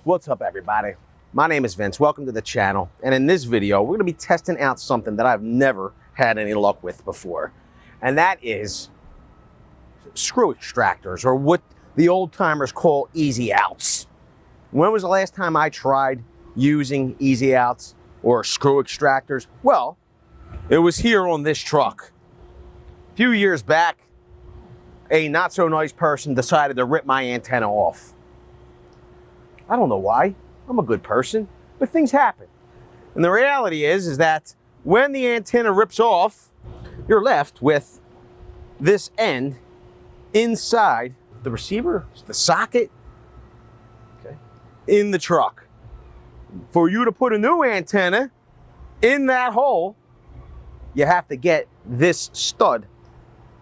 What's up, everybody? My name is Vince. Welcome to the channel. And in this video, we're going to be testing out something that I've never had any luck with before. And that is screw extractors, or what the old timers call easy outs. When was the last time I tried using easy outs or screw extractors? Well, it was here on this truck. A few years back, a not so nice person decided to rip my antenna off. I don't know why. I'm a good person, but things happen. And the reality is that when the antenna rips off, you're left with this end inside the receiver, the socket, okay, in the truck. For you to put a new antenna in that hole, you have to get this stud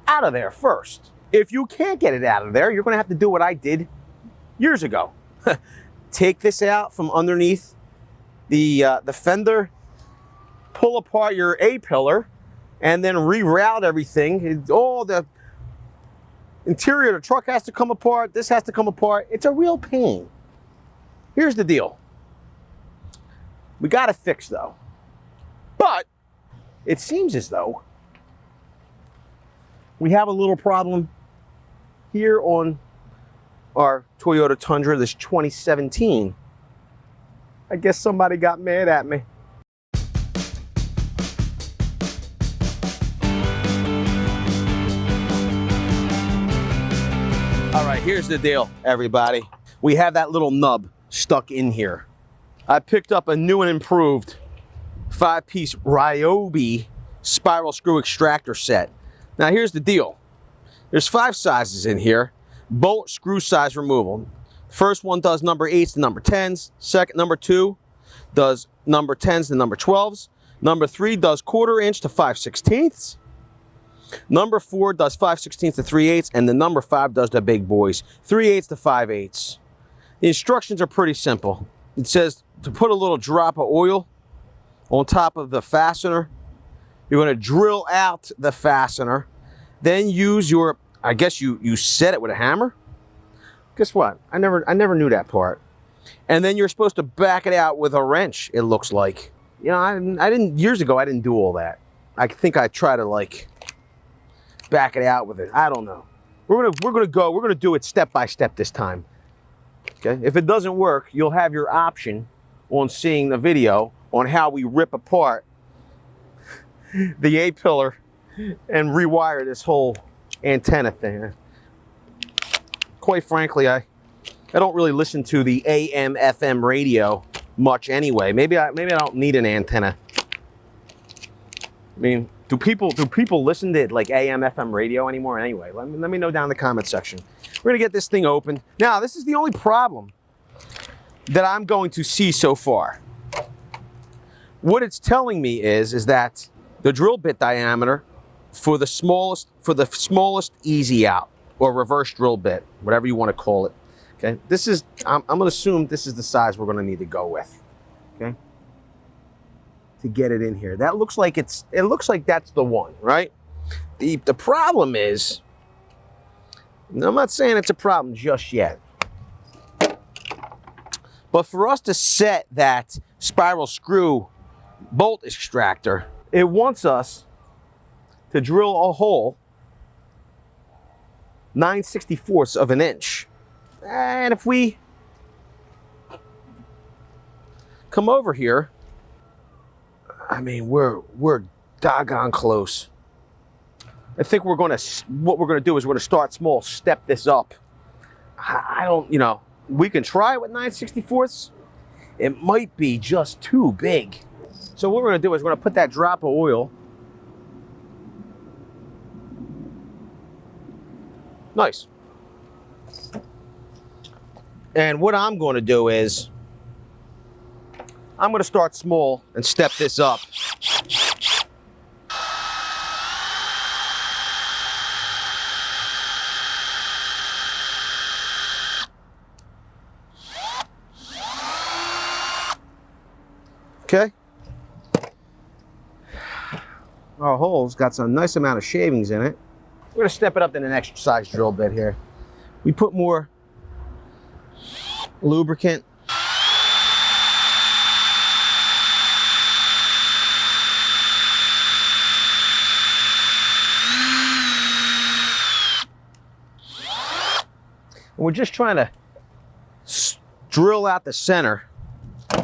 out of there first. If you can't get it out of there, you're going to have to do what I did years ago. Take this out from underneath the fender, pull apart your A-pillar, and then reroute everything. All the interior of the truck has to come apart. This has to come apart. It's a real pain. Here's the deal. We got it fixed, though. But it seems as though we have a little problem here on our Toyota Tundra, this 2017. I guess somebody got mad at me. All right, here's the deal, everybody. We have that little nub stuck in here. I picked up a new and improved 5-piece Ryobi spiral screw extractor set. Now here's the deal. There's 5 sizes in here. Bolt screw size removal. First one does number 8s to number 10s. Second, number 2 does number 10s to number 12s. Number 3 does 1/4 inch to 5/16. Number 4 does 5/16 to 3/8, and the number 5 does the big boys, 3/8 to 5/8. The instructions are pretty simple. It says to put a little drop of oil on top of the fastener. You're going to drill out the fastener, then use your, I guess you set it with a hammer. Guess what? I never knew that part. And then you're supposed to back it out with a wrench, it looks like. You know, I didn't years ago I didn't do all that. I think I try to like back it out with it. I don't know. We're gonna do it step by step this time. Okay? If it doesn't work, you'll have your option on seeing the video on how we rip apart the A-pillar and rewire this whole antenna thing. Quite frankly, I don't really listen to the AM FM radio much anyway. Maybe I don't need an antenna. I mean, do people listen to like AM FM radio anymore anyway? Let me know down in the comment section. We're gonna get this thing open. Now, this is the only problem that I'm going to see so far. What it's telling me is that the drill bit diameter for the smallest easy out, or reverse drill bit, whatever you want to call it. Okay, this is, I'm going to assume this is the size we're going to need to go with. Okay, to get it in here. That looks like it looks like that's the one, right? The problem is, and I'm not saying it's a problem just yet, but for us to set that spiral screw bolt extractor, it wants us to drill a hole 9/64 of an inch. And if we come over here, I mean, we're doggone close. I think what we're gonna do is we're gonna start small, step this up. I don't, you know, we can try it with 9/64. It might be just too big. So what we're gonna do is we're gonna put that drop of oil. Nice. And what I'm going to do is I'm going to start small and step this up. Okay. Our hole's got some nice amount of shavings in it. We're going to step it up to the next size drill bit here. We put more lubricant we're just trying to drill out the center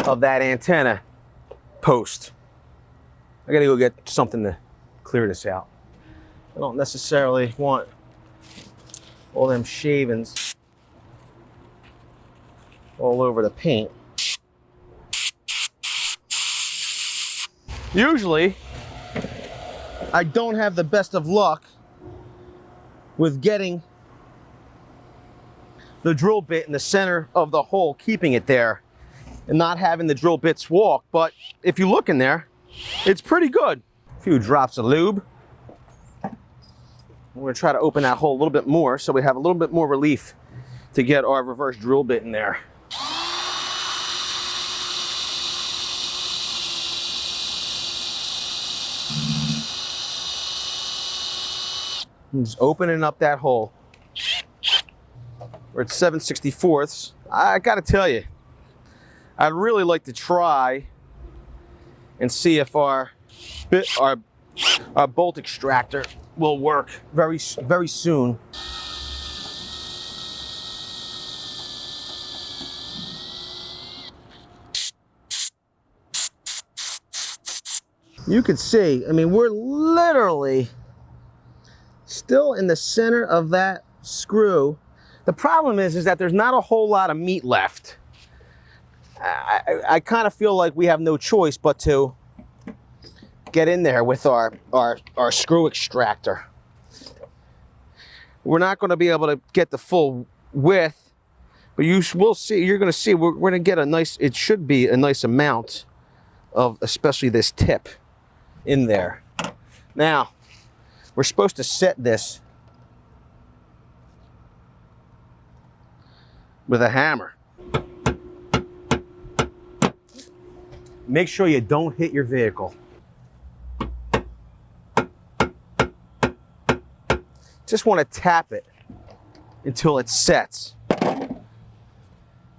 of that antenna post. I gotta go get something to clear this out. I don't necessarily want all them shavings all over the paint. Usually, I don't have the best of luck with getting the drill bit in the center of the hole, keeping it there and not having the drill bits walk. But if you look in there, it's pretty good. A few drops of lube. We're gonna try to open that hole a little bit more so we have a little bit more relief to get our reverse drill bit in there. I'm just opening up that hole. We're at 7/64. I gotta tell you, I'd really like to try and see if our bolt extractor will work very soon. You can see, I mean, we're literally still in the center of that screw. The problem is that there's not a whole lot of meat left. I kind of feel like we have no choice but to get in there with our screw extractor. We're not going to be able to get the full width, but you will see, you're going to see, we're going to get a nice, it should be a nice amount of especially this tip in there. Now, we're supposed to set this with a hammer. Make sure you don't hit your vehicle. Just want to tap it until it sets.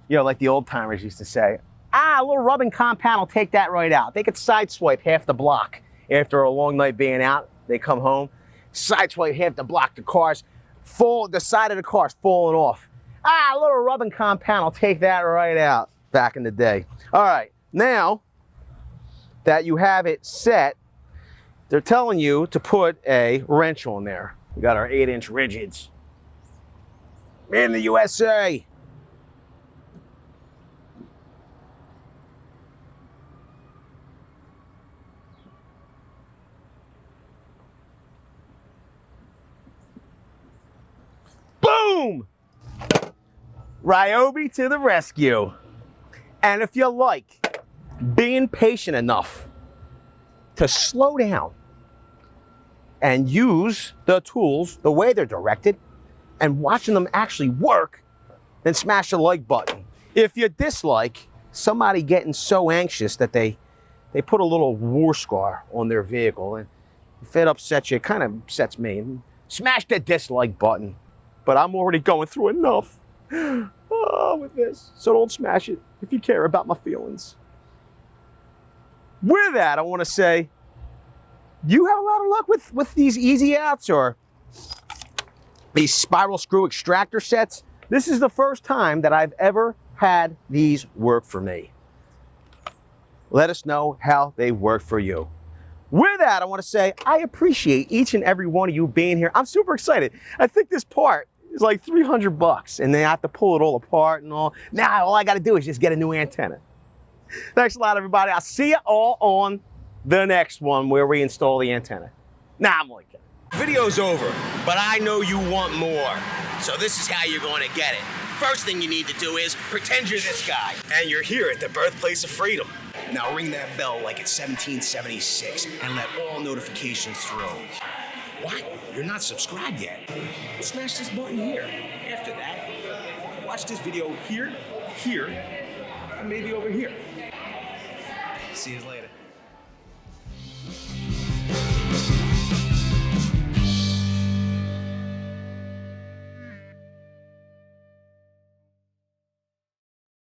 You know, like the old timers used to say, a little rubbing compound will take that right out. They could sideswipe half the block after a long night being out. They come home, sideswipe half the block, the side of the car's falling off. A little rubbing compound will take that right out back in the day. All right, now that you have it set, they're telling you to put a wrench on there. We got our 8-inch rigids. In the USA. Boom! Ryobi to the rescue. And if you like, being patient enough to slow down and use the tools the way they're directed and watching them actually work, then smash the like button. If you dislike somebody getting so anxious that they put a little war scar on their vehicle, and if it upsets you, it kind of upsets me, smash the dislike button. But I'm already going through enough with this, so don't smash it if you care about my feelings. With that, I want to say, you have a lot of luck with these easy outs or these spiral screw extractor sets. This is the first time that I've ever had these work for me. Let us know how they work for you. With that, I want to say I appreciate each and every one of you being here. I'm super excited. I think this part is like $300 and they have to pull it all apart and all. Now all I got to do is just get a new antenna. Thanks a lot, everybody. I'll see you all on the next one where we install the antenna. Nah, I'm only kidding. Video's over, but I know you want more. So this is how you're going to get it. First thing you need to do is pretend you're this guy. And you're here at the birthplace of freedom. Now ring that bell like it's 1776 and let all notifications through. What? You're not subscribed yet? Smash this button here. After that, watch this video here, and maybe over here. See you later.